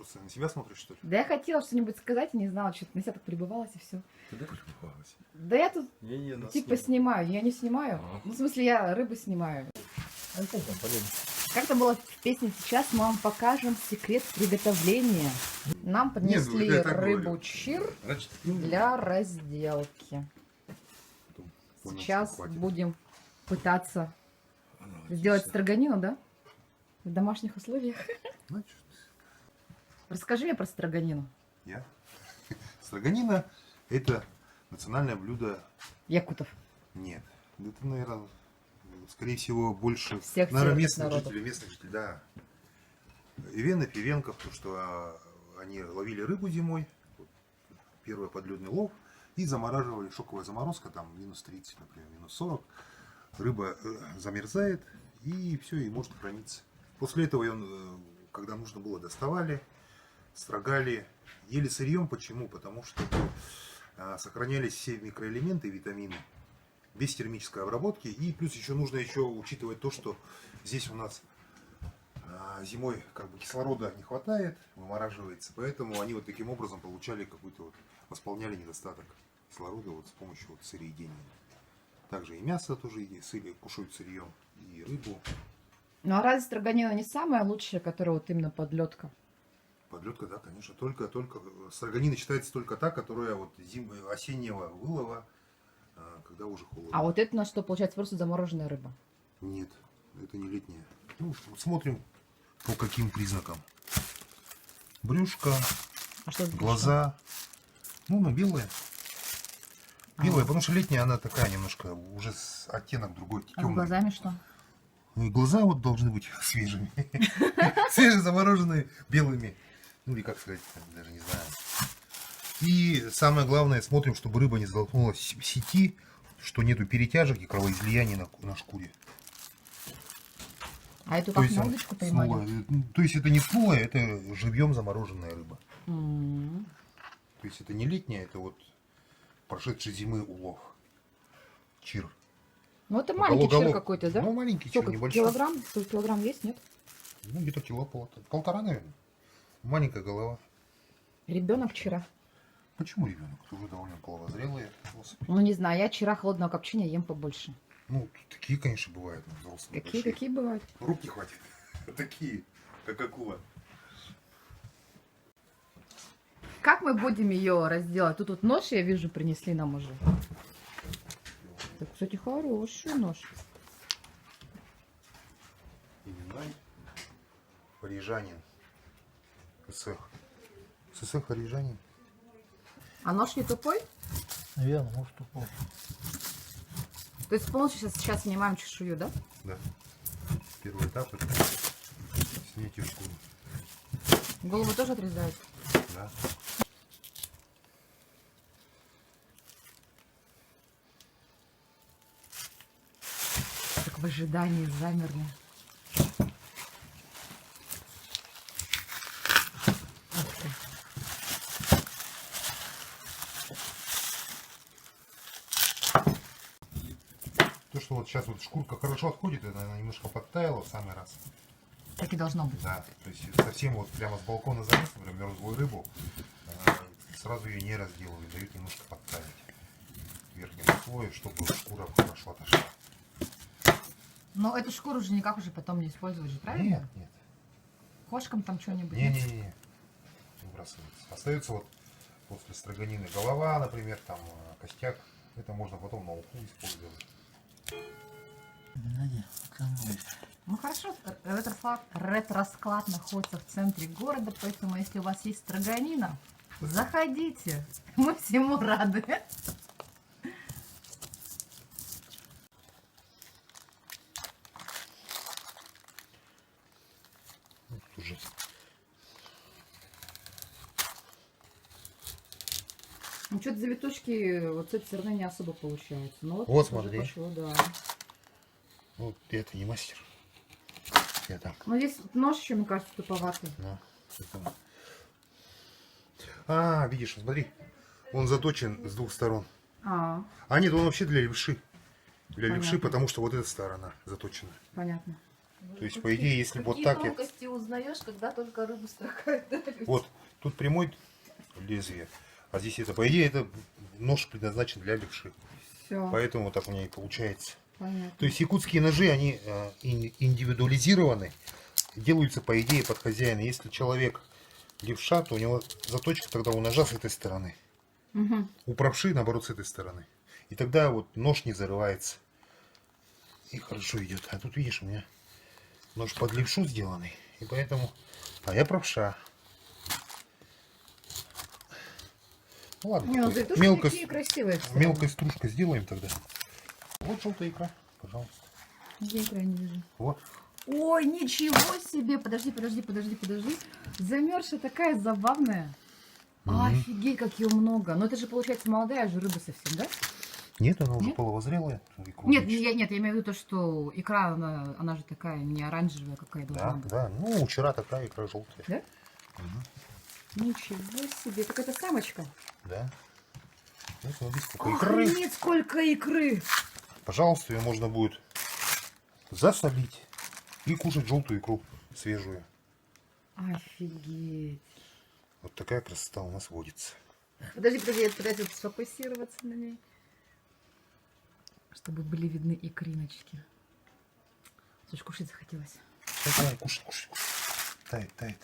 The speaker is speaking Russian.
просто на себя смотришь, что ли? Да я хотела что-нибудь сказать и не знала, что-то на себя так прибывалась и все. Ты полюбовалась? Да я тут Не, нас типа нет. снимаю, я не снимаю. А. Ну, в смысле, я рыбу снимаю. А как там, полезно? Как-то было в песне «Сейчас мы вам покажем секрет приготовления». Нам принесли я так рыбу говорю. чир Значит, для разделки. понял, Сейчас что хватит. будем пытаться Ага, сделать всё. строганину, да? В домашних условиях. Значит, Расскажи мне про строганину. я. Строганина – это национальное блюдо. Якутов. Нет. Это, наверное, скорее всего, больше, Всех наверное, тех местных народов. жителей, да. Ивенов, Ивенков, потому что они ловили рыбу зимой, вот, первый подледный лов, и замораживали, шоковая заморозка, там минус 30, например, минус 40. Рыба замерзает, и все, и может храниться. После этого ее, когда нужно было, доставали, строгали, ели сырьем. Почему? Потому что сохранялись все микроэлементы и витамины без термической обработки. И плюс еще нужно еще учитывать то, что здесь у нас зимой как бы кислорода не хватает, вымораживается, поэтому они вот таким образом получали какой-то вот, восполняли недостаток кислорода вот с помощью вот сыроедения. Также и мясо тоже кушают сырьем, и рыбу. Ну а разве строганина не самая лучшая, которая вот именно подледка? Подледка, да, конечно. Только строганина считается только та, которая вот осеннего вылова, когда уже холодно. А вот это у нас что, получается, просто замороженная рыба? Нет, это не летняя. Ну, смотрим по каким признакам. Брюшко, А что это? глаза. Ну, белая. Белая, потому что летняя она такая немножко, уже с оттенок другой, А с темный. глазами что? Ну и глаза вот должны быть свежими. Свежезамороженные, белыми. Ну или как сказать, даже не знаю. И самое главное, смотрим, чтобы рыба не столкнулась в сети, что нету перетяжек и кровоизлияний на шкуре. А эту То как есть на она удочку поймали? То есть это не снулая, это живьем замороженная рыба. М. То есть это не летняя, это вот прошедшей зимы улов. Чир. Ну это маленький чир Голов- какой-то, да? Ну, маленький чир, Сколько? небольшой. Килограмм? Сколько килограмм есть, нет? Ну, где-то кило полтора, наверное. Маленькая голова. Ребенок чира. Почему ребенок? Уже довольно половозрелые особи. Ну не знаю, я чира холодного копчения ем побольше. Ну, такие, конечно, бывают взрослые. Какие бывают? Рук не хватит. Такие, как акула. Как мы будем ее разделать? Тут вот нож, я вижу, принесли нам уже. Так, кстати, хороший нож. Именной парижанин. СС парижанин. А нож не тупой? Наверное, может тупой. То есть полностью сейчас снимаем чешую, да? Да. Первый этап это снятие шкуры. Голову тоже отрезают? Да. Так в ожидании замерли. Ух ты. То, что вот сейчас вот шкурка хорошо отходит, это она немножко подтаяла в самый раз. Так и должно быть. Да, то есть совсем вот прямо с балкона залез, например, мертвую рыбу, сразу ее не разделывают, дают немножко подтаять верхнему слою, чтобы шкура хорошо отошла. Но эту шкуру же никак уже потом не использовать же, правильно? Нет, нет. Кошкам там что-нибудь? Не выбрасывается. Остается вот после строганины голова, например, там костяк. Это можно потом на уху использовать. Надя, отламывай. Ну хорошо, ретро-склад находится в центре города, поэтому если у вас есть строганина, заходите, мы всему рады. Вот уже. Ну что-то завитушки вот с этой стороны не особо получается. Но Вот уже смотри. пошло, да. Вот это не мастер. Я так. Но здесь нож еще, мне кажется, туповатый. А, видишь, смотри. Он заточен с двух сторон. А, А нет, он вообще для левши. Для Понятно. левши, потому что вот эта сторона заточена. понятно. То есть, по идее, если вот Какие так я... тонкости узнаешь, когда только рыбу строгают, да, люди? Вот, тут прямой лезвие, а здесь это, по идее, это нож предназначен для левши. Все, Поэтому вот так у меня и получается. понятно. То есть якутские ножи, они индивидуализированы, делаются, по идее, под хозяина. Если человек левша, то у него заточка тогда у ножа с этой стороны. Угу. У правши, наоборот, с этой стороны. И тогда вот нож не зарывается. И хорошо идет. А тут, видишь, у меня нож под левшу сделанный. И поэтому... А я правша. Ну ладно, Не, ну такой завитушки мелко, такие красивые. всё мелкой стружкой сделаем тогда. Вот желтая икра, пожалуйста. равно. Я икра не вижу. Вот. Ой, ничего себе! Подожди. Замерзшая такая забавная. Офигеть, как ее много. Но это же, получается, молодая же рыба совсем, да? Нет, она уже Нет? половозрелая. икру Нет, значит. я имею в виду то, что икра, она же такая не оранжевая, какая должна Да, быть. да. Ну, вчера такая икра желтая. Да? Ничего себе, так это самочка. Да. Вот, смотри, сколько икры. Охренеть, сколько икры! Пожалуйста, ее можно будет засолить и кушать желтую икру свежую. Офигеть. Вот такая красота у нас водится. Подожди, я пытаюсь сфокусироваться на ней. Чтобы были видны икриночки. Слушай, кушать захотелось. Давай, кушай. Тает.